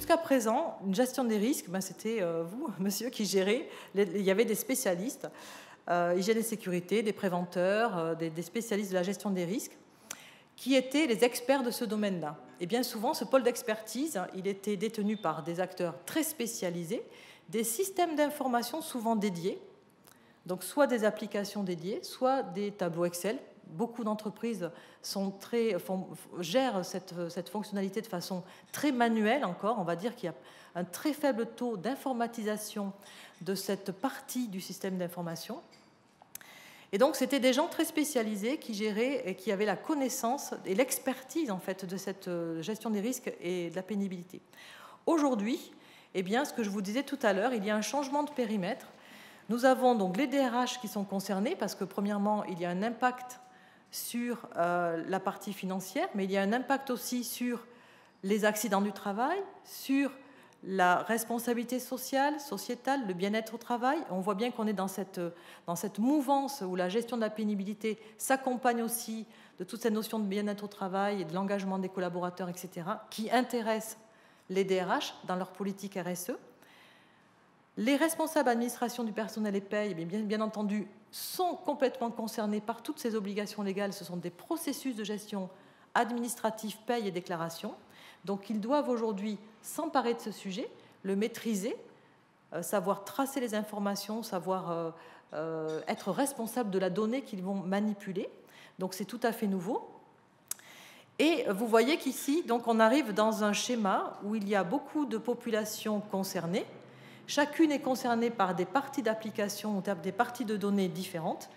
jusqu'à présent, une gestion des risques, ben, c'était vous, monsieur, qui gérez. Il y avait des spécialistes, hygiène et sécurité, des préventeurs, des spécialistes de la gestion des risques, qui étaient les experts de ce domaine-là. Et bien souvent, ce pôle d'expertise, il était détenu par des acteurs très spécialisés, des systèmes d'information souvent dédiés, donc soit des applications dédiées, soit des tableaux Excel. Beaucoup d'entreprises gèrent cette fonctionnalité de façon très manuelle encore. On va dire qu'il y a un très faible taux d'informatisation de cette partie du système d'information. Et donc, c'était des gens très spécialisés qui géraient et qui avaient la connaissance et l'expertise en fait de cette gestion des risques et de la pénibilité. Aujourd'hui, eh bien, ce que je vous disais tout à l'heure, il y a un changement de périmètre. Nous avons donc les DRH qui sont concernés parce que, premièrement, il y a un impact sur la partie financière, mais il y a un impact aussi sur les accidents du travail, sur la responsabilité sociale, sociétale, le bien-être au travail. On voit bien qu'on est dans cette mouvance où la gestion de la pénibilité s'accompagne aussi de toute cette notion de bien-être au travail et de l'engagement des collaborateurs, etc., qui intéressent les DRH dans leur politique RSE. Les responsables administration du personnel et paye, bien entendu, sont complètement concernés par toutes ces obligations légales. Ce sont des processus de gestion administrative, paye et déclaration. Donc, ils doivent aujourd'hui s'emparer de ce sujet, le maîtriser, savoir tracer les informations, savoir être responsable de la donnée qu'ils vont manipuler. Donc, c'est tout à fait nouveau. Et vous voyez qu'ici, donc, on arrive dans un schéma où il y a beaucoup de populations concernées. Chacune est concernée par des parties d'application ou des parties de données différentes.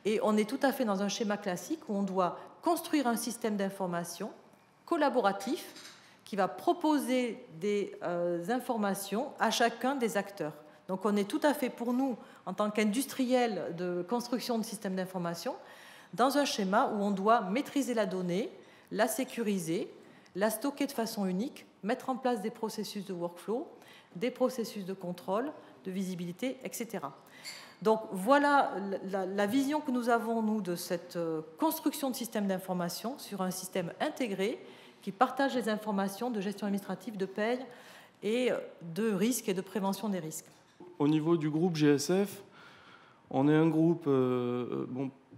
Et on est tout à fait dans un schéma classique où on doit construire un système d'information collaboratif qui va proposer des informations à chacun des acteurs. Donc on est tout à fait pour nous, en tant qu'industriels de construction de systèmes d'information, dans un schéma où on doit maîtriser la donnée, la sécuriser, la stocker de façon unique, mettre en place des processus de workflow, des processus de contrôle, de visibilité, etc. Donc voilà la vision que nous avons, nous, de cette construction de systèmes d'information sur un système intégré qui partage les informations de gestion administrative, de paye et de risques et de prévention des risques. Au niveau du groupe GSF, on est un groupe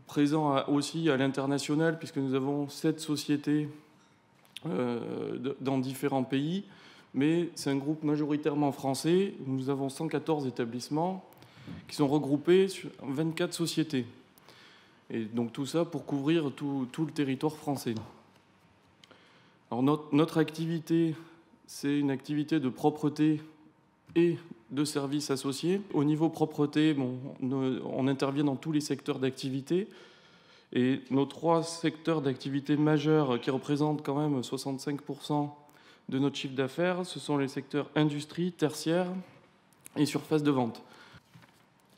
présent aussi à l'international puisque nous avons 7 sociétés dans différents pays, mais c'est un groupe majoritairement français. Nous avons 114 établissements qui sont regroupés sur 24 sociétés. Et donc tout ça pour couvrir tout le territoire français. Alors notre activité, c'est une activité de propreté et de services associés. Au niveau propreté, on intervient dans tous les secteurs d'activité. Et nos 3 secteurs d'activité majeurs qui représentent quand même 65% de notre chiffre d'affaires, ce sont les secteurs industrie, tertiaire et surface de vente.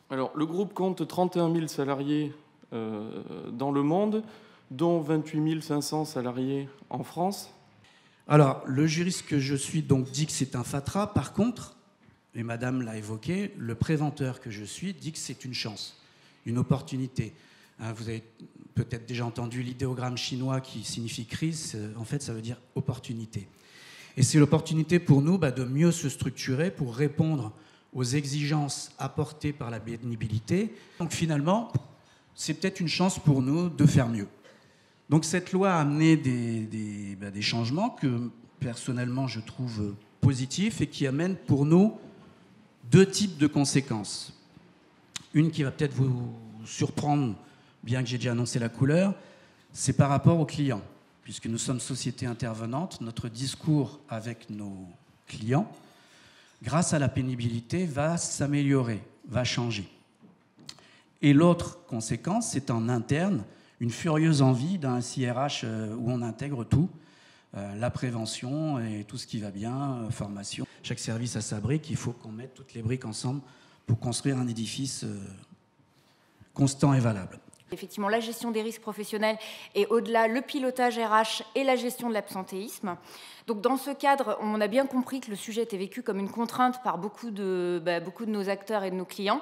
Alors, le groupe compte 31 000 salariés dans le monde, dont 28 500 salariés en France. Alors, le juriste que je suis donc dit que c'est un fatras. Par contre, et Madame l'a évoqué, le préventeur que je suis dit que c'est une chance, une opportunité. Vous avez peut-être déjà entendu l'idéogramme chinois qui signifie crise. En fait, ça veut dire opportunité. Et c'est l'opportunité pour nous de mieux se structurer pour répondre aux exigences apportées par la pénibilité. Donc finalement, c'est peut-être une chance pour nous de faire mieux. Donc cette loi a amené des changements que personnellement je trouve positifs et qui amènent pour nous 2 types de conséquences. Une qui va peut-être vous surprendre, bien que j'ai déjà annoncé la couleur, c'est par rapport aux clients. Puisque nous sommes société intervenante, notre discours avec nos clients, grâce à la pénibilité, va s'améliorer, va changer. Et l'autre conséquence, c'est en interne, une furieuse envie d'un CRH où on intègre tout, la prévention et tout ce qui va bien, formation. Chaque service a sa brique, il faut qu'on mette toutes les briques ensemble pour construire un édifice constant et valable. Effectivement, la gestion des risques professionnels et au-delà, le pilotage RH et la gestion de l'absentéisme. Donc dans ce cadre, on a bien compris que le sujet était vécu comme une contrainte par beaucoup de nos acteurs et de nos clients,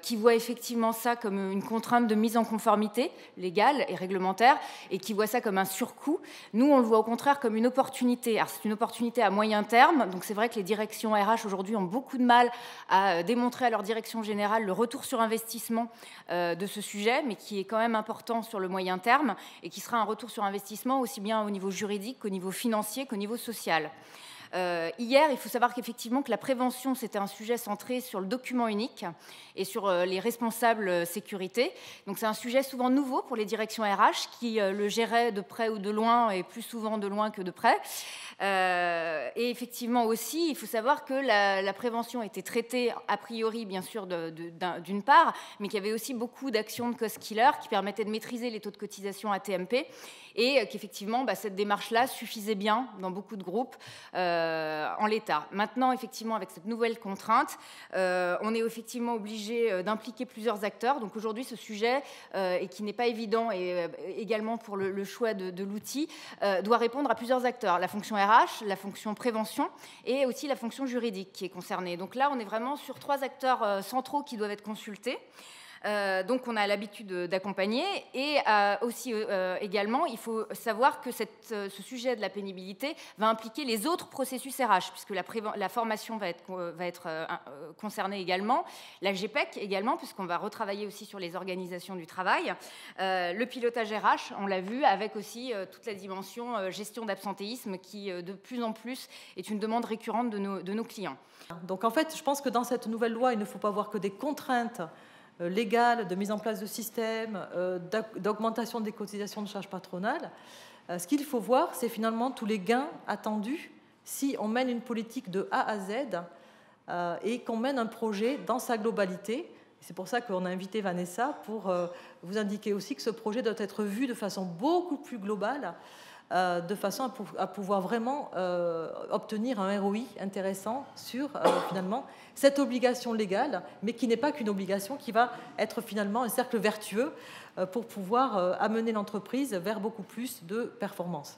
qui voient effectivement ça comme une contrainte de mise en conformité légale et réglementaire, et qui voient ça comme un surcoût. Nous, on le voit au contraire comme une opportunité. Alors c'est une opportunité à moyen terme, donc c'est vrai que les directions RH aujourd'hui ont beaucoup de mal à démontrer à leur direction générale le retour sur investissement de ce sujet, mais qui est quand même important sur le moyen terme, et qui sera un retour sur investissement aussi bien au niveau juridique qu'au niveau financier qu'au niveau social. Hier, il faut savoir qu'effectivement que la prévention, c'était un sujet centré sur le document unique et sur les responsables sécurité. Donc c'est un sujet souvent nouveau pour les directions RH qui le géraient de près ou de loin, et plus souvent de loin que de près. Et effectivement aussi, il faut savoir que la prévention était traitée a priori, bien sûr, d'une part, mais qu'il y avait aussi beaucoup d'actions de cost killer qui permettaient de maîtriser les taux de cotisation AT-MP, et qu'effectivement, cette démarche-là suffisait bien dans beaucoup de groupes en l'état. Maintenant, effectivement, avec cette nouvelle contrainte, on est effectivement obligé d'impliquer plusieurs acteurs. Donc aujourd'hui, ce sujet, et qui n'est pas évident, et également pour le choix de l'outil, doit répondre à plusieurs acteurs. La fonction RH, la fonction prévention et aussi la fonction juridique qui est concernée. Donc là, on est vraiment sur 3 acteurs centraux qui doivent être consultés. Donc on a l'habitude d'accompagner, et aussi également il faut savoir que ce sujet de la pénibilité va impliquer les autres processus RH, puisque la formation va être concernée également, la GPEC également, puisqu'on va retravailler aussi sur les organisations du travail, le pilotage RH, on l'a vu, avec aussi toute la dimension gestion d'absentéisme qui de plus en plus est une demande récurrente de nos clients. Donc en fait, je pense que dans cette nouvelle loi, il ne faut pas voir que des contraintes légale, de mise en place de systèmes, d'augmentation des cotisations de charges patronales. Ce qu'il faut voir, c'est finalement tous les gains attendus si on mène une politique de A à Z et qu'on mène un projet dans sa globalité. C'est pour ça qu'on a invité Vanessa pour vous indiquer aussi que ce projet doit être vu de façon beaucoup plus globale, de façon à pouvoir vraiment obtenir un ROI intéressant sur finalement cette obligation légale, mais qui n'est pas qu'une obligation, qui va être finalement un cercle vertueux pour pouvoir amener l'entreprise vers beaucoup plus de performance.